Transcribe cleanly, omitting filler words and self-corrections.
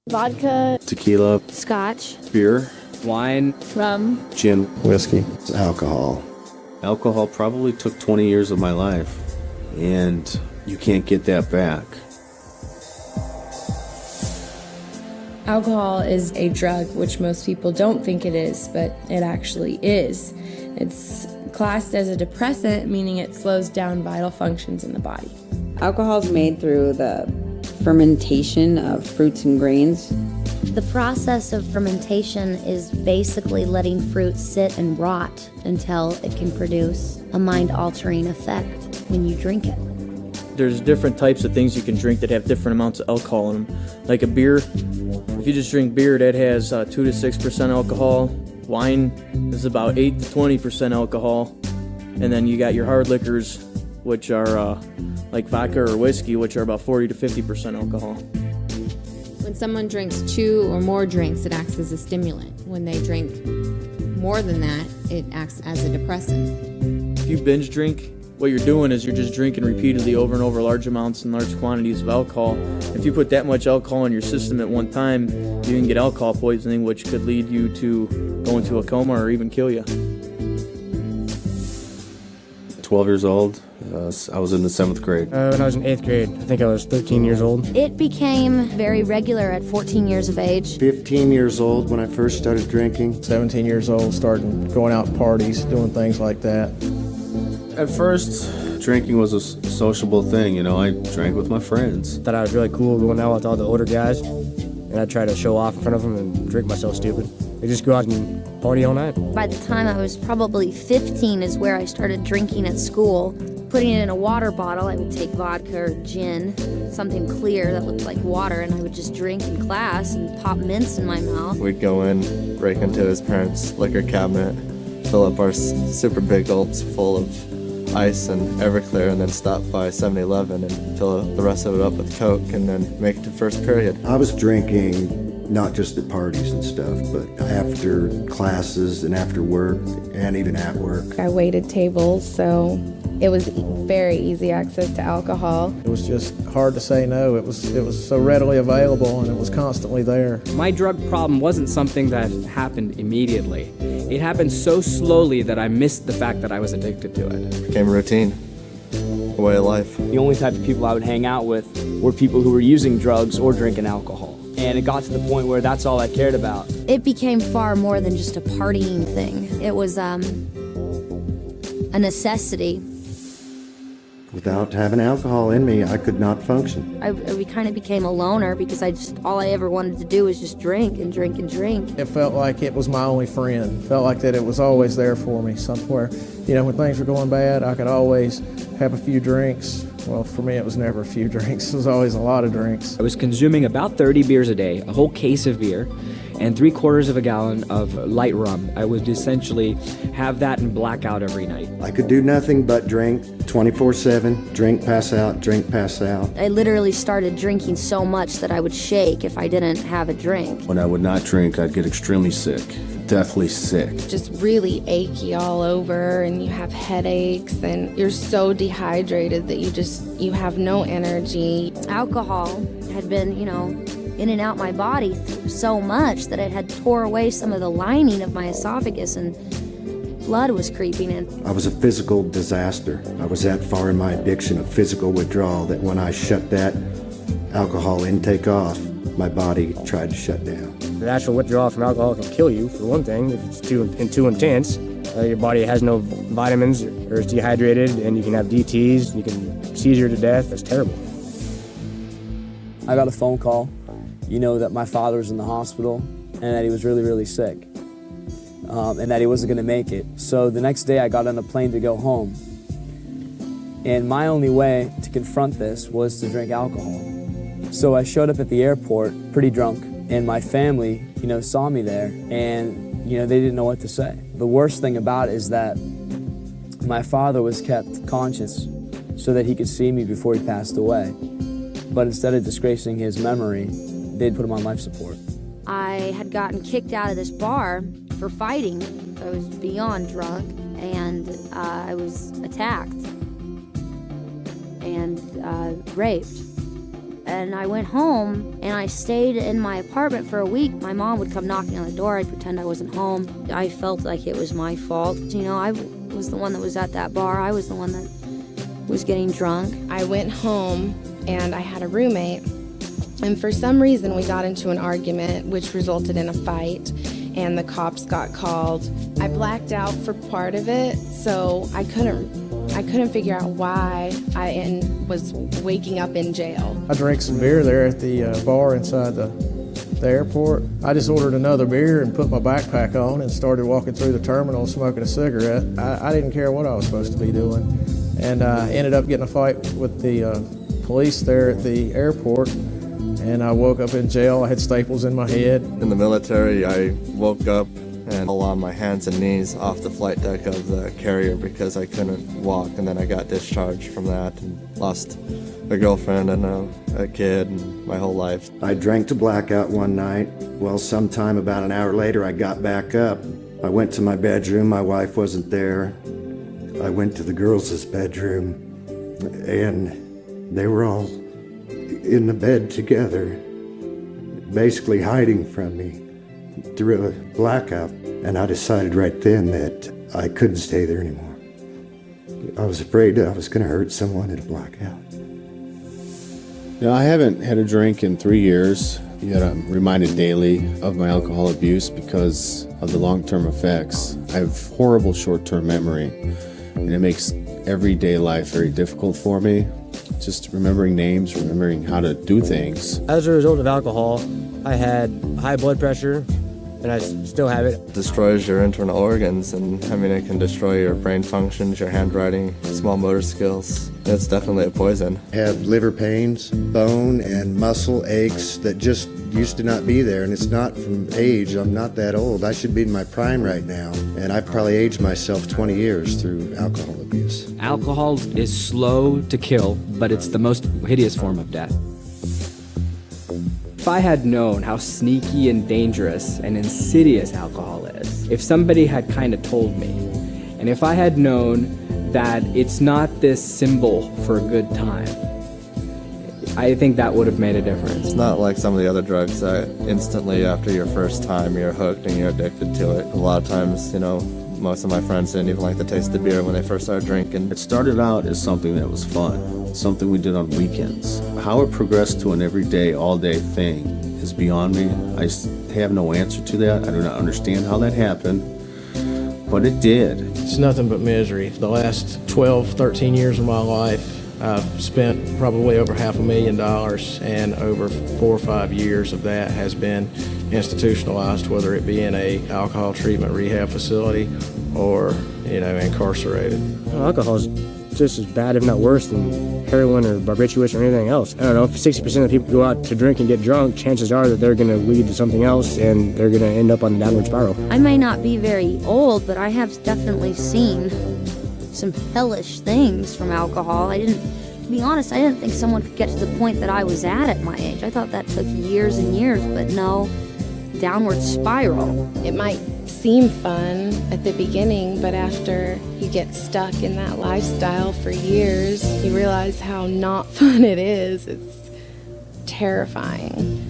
Vodka, tequila, scotch, beer, wine, rum, gin, whiskey, alcohol. alcohol probably took 20 years of my life, and you can't get that back. Alcohol is a drug, which most people don't think it is, but it actually is. It's classed as a depressant, meaning it slows down vital functions in the body. Alcohol is made through the fermentation of fruits and grains. The process of fermentation is basically letting fruit sit and rot until it can produce a mind-altering effect when you drink it. There's different types of things you can drink that have different amounts of alcohol in them. Like a beer, if you just drink beer, that has 2 to 6% alcohol. Wine is about 8 to 20% alcohol. And then you got your hard liquors, which are like vodka or whiskey, which are about 40 to 50% alcohol. When someone drinks 2 or more drinks, it acts as a stimulant. When they drink more than that, it acts as a depressant. If you binge drink, what you're doing is you're just drinking repeatedly over and over large amounts and large quantities of alcohol. If you put that much alcohol in your system at one time, you can get alcohol poisoning, which could lead you to go into a coma or even kill you. 12 years old, I was in the 7th grade. When I was in 8th grade, I think I was 13 years old. It became very regular at 14 years of age. 15 years old when I first started drinking. 17 years old, starting going out to parties, doing things like that. At first, drinking was a sociable thing, you know, I drank with my friends. Thought I was really cool going out with all the older guys, and I'd try to show off in front of them and drink myself stupid. They just go out and party all night. By the time I was probably 15 is where I started drinking at school. Putting it in a water bottle, I would take vodka or gin, something clear that looked like water, and I would just drink in class and pop mints in my mouth. We'd go in, break into his parents' liquor cabinet, fill up our super big gulps full of ice and Everclear, and then stop by 7-Eleven and fill the rest of it up with Coke, and then make it to first period. I was drinking not just at parties and stuff, but after classes and after work and even at work. I waited tables, so it was very easy access to alcohol. It was just hard to say no. It was so readily available, and it was constantly there. My drug problem wasn't something that happened immediately. It happened so slowly that I missed the fact that I was addicted to it. It became a routine, a way of life. The only type of people I would hang out with were people who were using drugs or drinking alcohol. And it got to the point where that's all I cared about. It became far more than just a partying thing. It was a necessity. Without having alcohol in me, I could not function. I kind of became a loner because all I ever wanted to do was just drink and drink and drink. It felt like it was my only friend. Felt like that it was always there for me somewhere. You know, when things were going bad, I could always have a few drinks. Well, for me, it was never a few drinks. It was always a lot of drinks. I was consuming about 30 beers a day, a whole case of beer, and 3/4 of a gallon of light rum. I would essentially have that and black out every night. I could do nothing but drink 24/7, drink, pass out, drink, pass out. I literally started drinking so much that I would shake if I didn't have a drink. When I would not drink, I'd get extremely sick, deathly sick. Just really achy all over, and you have headaches, and you're so dehydrated that you have no energy. Alcohol had been, in and out my body so much that it had tore away some of the lining of my esophagus, and blood was creeping in. I was a physical disaster. I was that far in my addiction of physical withdrawal that when I shut that alcohol intake off, my body tried to shut down. The actual withdrawal from alcohol can kill you, for one thing, if it's too intense. Your body has no vitamins or is dehydrated, and you can have DTs, you can seizure to death. That's terrible. I got a phone call, that my father was in the hospital and that he was really, really sick, and that he wasn't going to make it. So the next day I got on a plane to go home. And my only way to confront this was to drink alcohol. So I showed up at the airport pretty drunk, and my family, saw me there, and, they didn't know what to say. The worst thing about it is that my father was kept conscious so that he could see me before he passed away. But instead of disgracing his memory, they'd put him on life support. I had gotten kicked out of this bar for fighting. I was beyond drunk, and I was attacked and raped. And I went home and I stayed in my apartment for a week. My mom would come knocking on the door. I'd pretend I wasn't home. I felt like it was my fault. You know, I was the one that was at that bar. I was the one that was getting drunk. I went home and I had a roommate. And for some reason, we got into an argument, which resulted in a fight, and the cops got called. I blacked out for part of it, so I couldn't figure out why I was waking up in jail. I drank some beer there at the bar inside the airport. I just ordered another beer and put my backpack on and started walking through the terminal smoking a cigarette. I didn't care what I was supposed to be doing, and I ended up getting a fight with the police there at the airport. And I woke up in jail. I had staples in my head. In the military, I woke up and fell on my hands and knees off the flight deck of the carrier because I couldn't walk, and then I got discharged from that and lost a girlfriend and a kid and my whole life. I drank to blackout one night. Well, sometime about an hour later, I got back up. I went to my bedroom. My wife wasn't there. I went to the girls' bedroom, and they were all in the bed together, basically hiding from me through a blackout. And I decided right then that I couldn't stay there anymore. I was afraid that I was going to hurt someone at a blackout. You know, I haven't had a drink in 3 years. Yet I'm reminded daily of my alcohol abuse because of the long-term effects. I have horrible short-term memory, and it makes everyday life very difficult for me. Just remembering names, remembering how to do things. As a result of alcohol, I had high blood pressure, and I still have it. It destroys your internal organs, and I mean, it can destroy your brain functions, your handwriting, small motor skills. It's definitely a poison. I have liver pains, bone and muscle aches that just used to not be there, and it's not from age. I'm not that old. I should be in my prime right now, and I probably aged myself 20 years through alcohol abuse. Alcohol is slow to kill, but it's the most hideous form of death. If I had known how sneaky and dangerous and insidious alcohol is, if somebody had kind of told me, and if I had known that it's not this symbol for a good time, I think that would have made a difference. It's not like some of the other drugs that instantly after your first time you're hooked and you're addicted to it. A lot of times, you know, most of my friends didn't even like the taste of beer when they first started drinking. It started out as something that was fun, something we did on weekends. How it progressed to an everyday, all-day thing is beyond me. I have no answer to that. I do not understand how that happened, but it did. It's nothing but misery. The last 12, 13 years of my life, I've spent probably over $500,000, and over 4 or 5 years of that has been institutionalized, whether it be in a alcohol treatment rehab facility or, you know, incarcerated. Well, alcohol is just as bad, if not worse, than heroin or barbiturates or anything else. I don't know, if 60% of people go out to drink and get drunk, chances are that they're going to lead to something else and they're going to end up on a downward spiral. I may not be very old, but I have definitely seen some hellish things from alcohol. To be honest, I didn't think someone could get to the point that I was at my age. I thought that took years and years, but no, downward spiral. It might seem fun at the beginning, but after you get stuck in that lifestyle for years, you realize how not fun it is. It's terrifying.